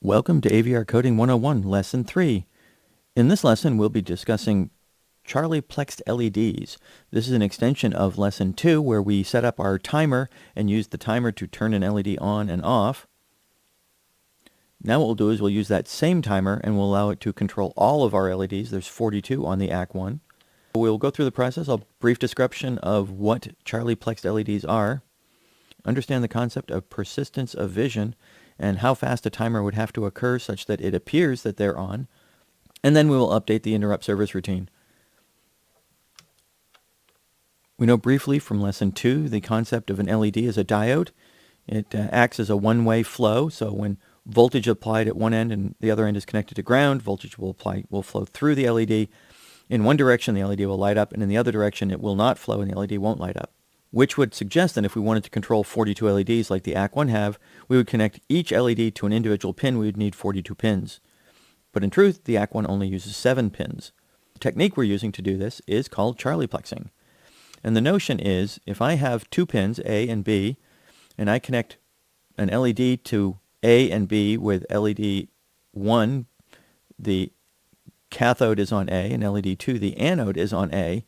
Welcome to AVR Coding 101, Lesson 3. In this lesson, we'll be discussing Charlieplexed LEDs. This is an extension of Lesson 2, where we set up our timer and use the timer to turn an LED on and off. Now what we'll do is we'll use that same timer and we'll allow it to control all of our LEDs. There's 42 on the AC1. We'll go through the process. A brief description of what Charlieplexed LEDs are, understand the concept of persistence of vision, and how fast a timer would have to occur such that it appears that they're on, and then we will update the interrupt service routine. We know briefly from Lesson 2 the concept of an LED as a diode. It acts as a one-way flow, so when voltage applied at one end and the other end is connected to ground, voltage will flow through the LED. In one direction the LED will light up, and in the other direction it will not flow and the LED won't light up. Which would suggest that if we wanted to control 42 LEDs like the AC1 have, we would connect each LED to an individual pin. We would need 42 pins. But in truth, the AC1 only uses 7 pins. The technique we're using to do this is called Charlieplexing. And the notion is, if I have 2 pins, A and B, and I connect an LED to A and B with LED 1, the cathode is on A, and LED 2, the anode is on A,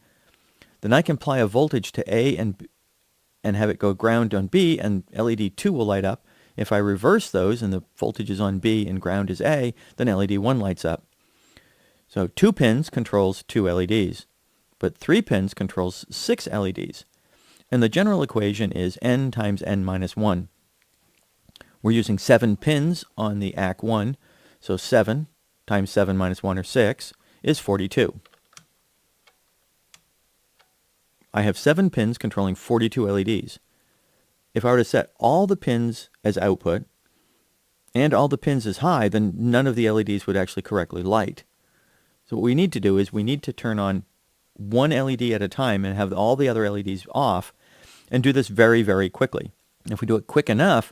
then I can apply a voltage to A and have it go ground on B, and LED 2 will light up. If I reverse those and the voltage is on B and ground is A, then LED 1 lights up. So 2 pins controls 2 LEDs, but 3 pins controls 6 LEDs. And the general equation is N times N minus 1. We're using 7 pins on the AC1, so 7 times 7 minus 1, or 6, is 42. I have 7 pins controlling 42 LEDs. If I were to set all the pins as output and all the pins as high, then none of the LEDs would actually correctly light. So what we need to do is we need to turn on one LED at a time and have all the other LEDs off, and do this very, very quickly. If we do it quick enough,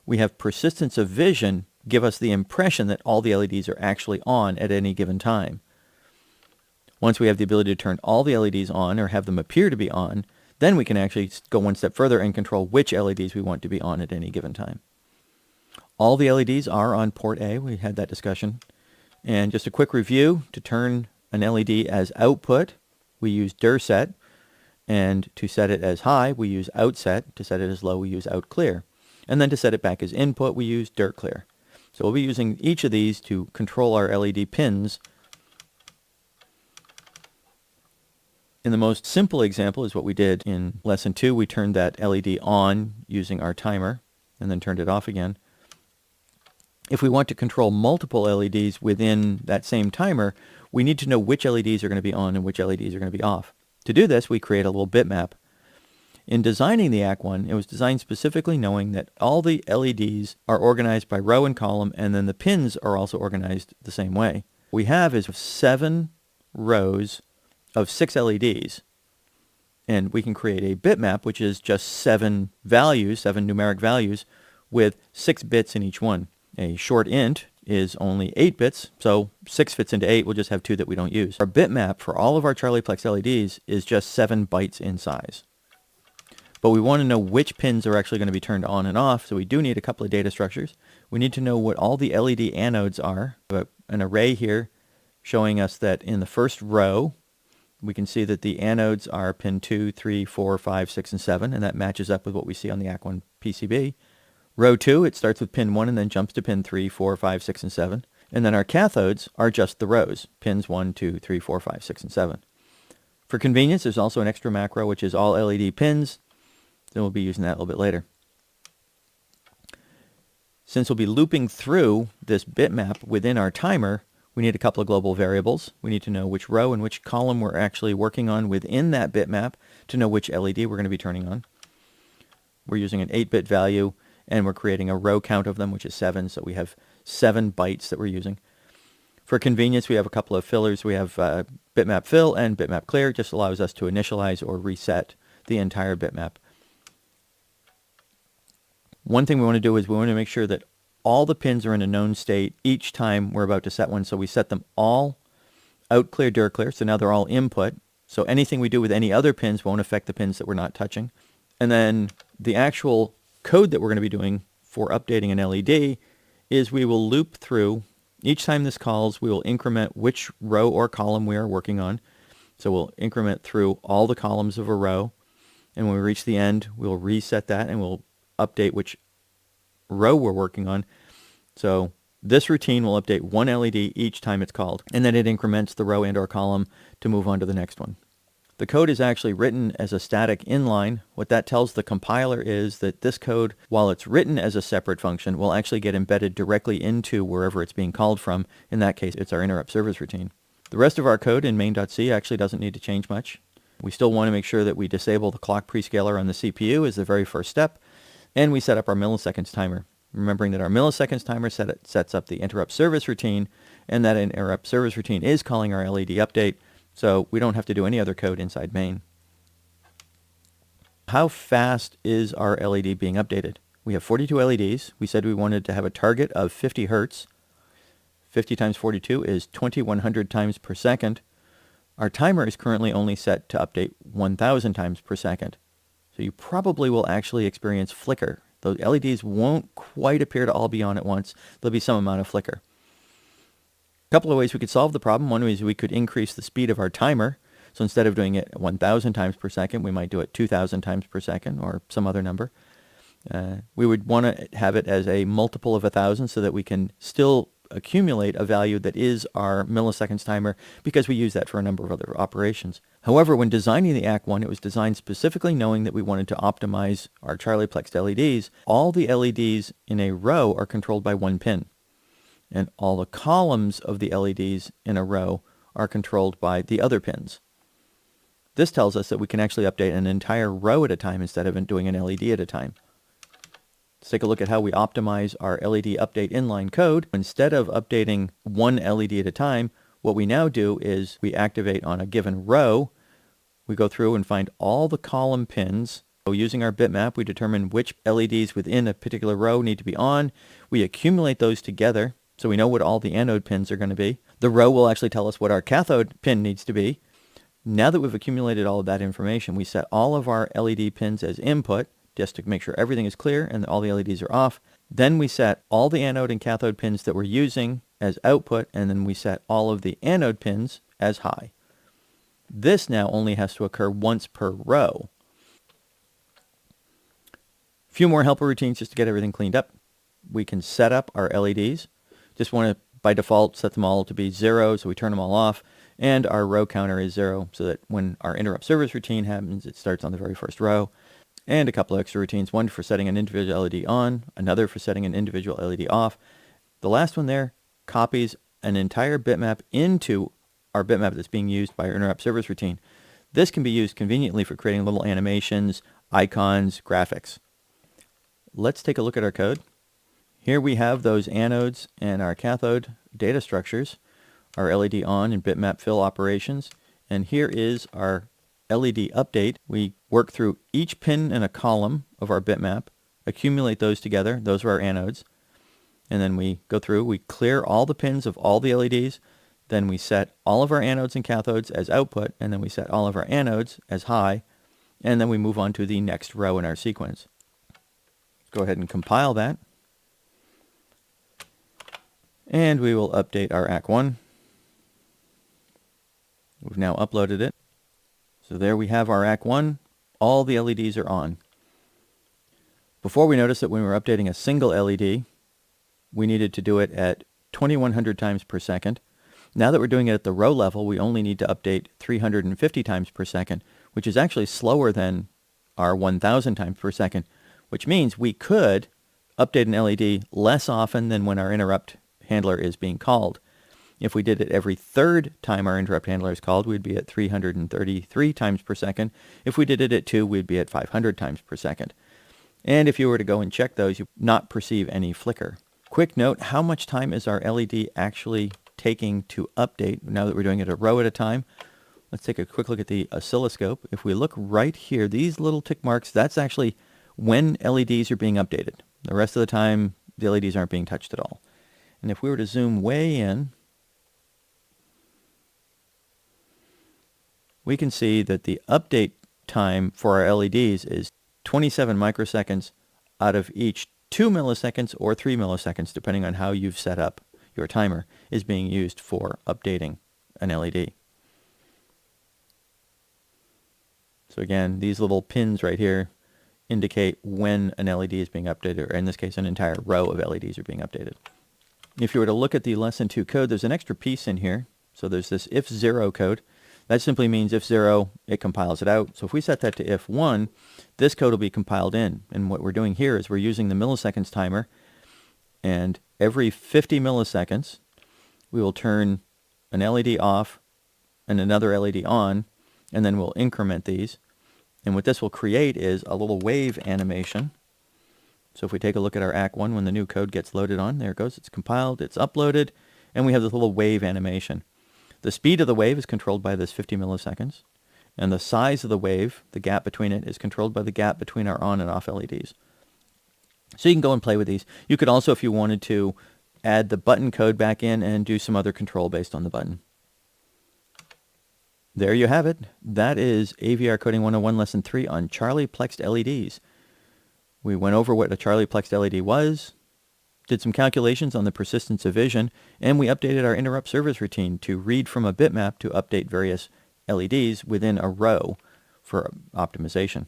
we have persistence of vision give us the impression that all the LEDs are actually on at any given time. Once we have the ability to turn all the LEDs on, or have them appear to be on, then we can actually go one step further and control which LEDs we want to be on at any given time. All the LEDs are on port A. We had that discussion. And just a quick review: to turn an LED as output, we use dir set, and to set it as high, we use outset. To set it as low, we use out clear. And then to set it back as input, we use dir clear. So we'll be using each of these to control our LED pins. In the most simple example is what we did in Lesson 2. We turned that LED on using our timer and then turned it off again. If we want to control multiple LEDs within that same timer, we need to know which LEDs are going to be on and which LEDs are going to be off. To do this, we create a little bitmap. In designing the AC1, it was designed specifically knowing that all the LEDs are organized by row and column, and then the pins are also organized the same way. What we have is 7 rows of 6 LEDs, and we can create a bitmap which is just 7 values, 7 numeric values, with 6 bits in each one. A short int is only 8 bits, so 6 fits into 8. We'll just have 2 that we don't use. Our bitmap for all of our Charlieplexed LEDs is just 7 bytes in size. But we want to know which pins are actually going to be turned on and off, so we do need a couple of data structures. We need to know what all the LED anodes are. We have an array here showing us that in the first row, we can see that the anodes are pin 2, 3, 4, 5, 6, and 7, and that matches up with what we see on the AC1 PCB. Row 2, it starts with pin 1 and then jumps to pin 3, 4, 5, 6, and 7. And then our cathodes are just the rows, pins 1, 2, 3, 4, 5, 6, and 7. For convenience, there's also an extra macro, which is all LED pins. Then we'll be using that a little bit later. Since we'll be looping through this bitmap within our timer, we need a couple of global variables. We need to know which row and which column we're actually working on within that bitmap to know which LED we're going to be turning on. We're using an 8-bit value, and we're creating a row count of them, which is 7, so we have 7 bytes that we're using. For convenience, we have a couple of fillers. We have bitmap fill and bitmap clear. It just allows us to initialize or reset the entire bitmap. One thing we want to do is we want to make sure that all the pins are in a known state each time we're about to set one. So we set them all out clear, dir clear. So now they're all input. So anything we do with any other pins won't affect the pins that we're not touching. And then the actual code that we're going to be doing for updating an LED is we will loop through. Each time this calls, we will increment which row or column we are working on. So we'll increment through all the columns of a row. And when we reach the end, we'll reset that and we'll update which row we're working on. So this routine will update one LED each time it's called, and then it increments the row and or column to move on to the next one. The code is actually written as a static inline. What that tells the compiler is that this code, while it's written as a separate function, will actually get embedded directly into wherever it's being called from. In that case, it's our interrupt service routine. The rest of our code in main.c actually doesn't need to change much. We still want to make sure that we disable the clock prescaler on the CPU as the very first step, and we set up our milliseconds timer. Remembering that our milliseconds timer sets up the interrupt service routine, and that interrupt service routine is calling our LED update, so we don't have to do any other code inside main. How fast is our LED being updated? We have 42 LEDs. We said we wanted to have a target of 50 Hertz. 50 times 42 is 2100 times per second. Our timer is currently only set to update 1000 times per second. So you probably will actually experience flicker. Those LEDs won't quite appear to all be on at once. There'll be some amount of flicker. A couple of ways we could solve the problem. One is we could increase the speed of our timer. So instead of doing it 1000 times per second, we might do it 2000 times per second or some other number. We would want to have it as a multiple of 1000 so that we can still accumulate a value that is our milliseconds timer, because we use that for a number of other operations. However, when designing the AC1, it was designed specifically knowing that we wanted to optimize our Charlieplexed LEDs. All the LEDs in a row are controlled by one pin, and all the columns of the LEDs in a row are controlled by the other pins. This tells us that we can actually update an entire row at a time instead of doing an LED at a time. Let's take a look at how we optimize our LED update inline code. Instead of updating one LED at a time, what we now do is we activate on a given row. We go through and find all the column pins. So using our bitmap, we determine which LEDs within a particular row need to be on. We accumulate those together so we know what all the anode pins are going to be. The row will actually tell us what our cathode pin needs to be. Now that we've accumulated all of that information, we set all of our LED pins as input, just to make sure everything is clear and all the LEDs are off. Then we set all the anode and cathode pins that we're using as output, and then we set all of the anode pins as high. This now only has to occur once per row. A few more helper routines just to get everything cleaned up. We can set up our LEDs. Just want to, by default, set them all to be 0, so we turn them all off. And our row counter is 0, so that when our interrupt service routine happens, it starts on the very first row. And a couple of extra routines, one for setting an individual LED on, another for setting an individual LED off. The last one there copies an entire bitmap into our bitmap that's being used by our interrupt service routine. This can be used conveniently for creating little animations, icons, graphics. Let's take a look at our code. Here we have those anodes and our cathode data structures, our LED on and bitmap fill operations, and here is our LED update. We work through each pin in a column of our bitmap, accumulate those together, those are our anodes, and then we go through, we clear all the pins of all the LEDs, then we set all of our anodes and cathodes as output, and then we set all of our anodes as high, and then we move on to the next row in our sequence. Let's go ahead and compile that, and we will update our AC1. We've now uploaded it. So there we have our AC1. All the LEDs are on. Before, we noticed that when we were updating a single LED, we needed to do it at 2100 times per second. Now that we're doing it at the row level, we only need to update 350 times per second, which is actually slower than our 1000 times per second, which means we could update an LED less often than when our interrupt handler is being called. If we did it every third time our interrupt handler is called, we'd be at 333 times per second. If we did it at 2, we'd be at 500 times per second. And if you were to go and check those, you would not perceive any flicker. Quick note, how much time is our LED actually taking to update now that we're doing it a row at a time? Let's take a quick look at the oscilloscope. If we look right here, these little tick marks, that's actually when LEDs are being updated. The rest of the time, the LEDs aren't being touched at all. And if we were to zoom way in, we can see that the update time for our LEDs is 27 microseconds out of each 2 milliseconds or 3 milliseconds, depending on how you've set up your timer, is being used for updating an LED. So again, these little pins right here indicate when an LED is being updated, or in this case, an entire row of LEDs are being updated. If you were to look at the Lesson 2 code, there's an extra piece in here. So there's this if 0 code. That simply means if 0, it compiles it out. So if we set that to if 1, this code will be compiled in. And what we're doing here is we're using the milliseconds timer, and every 50 milliseconds, we will turn an LED off and another LED on, and then we'll increment these. And what this will create is a little wave animation. So if we take a look at our Act 1, when the new code gets loaded on, there it goes, it's compiled, it's uploaded, and we have this little wave animation. The speed of the wave is controlled by this 50 milliseconds, and the size of the wave, the gap between it, is controlled by the gap between our on and off LEDs. So you can go and play with these. You could also, if you wanted to, add the button code back in and do some other control based on the button. There you have it. That is AVR Coding 101 Lesson 3 on Charlieplexed LEDs. We went over what a Charlieplexed LED was, did some calculations on the persistence of vision, and we updated our interrupt service routine to read from a bitmap to update various LEDs within a row for optimization.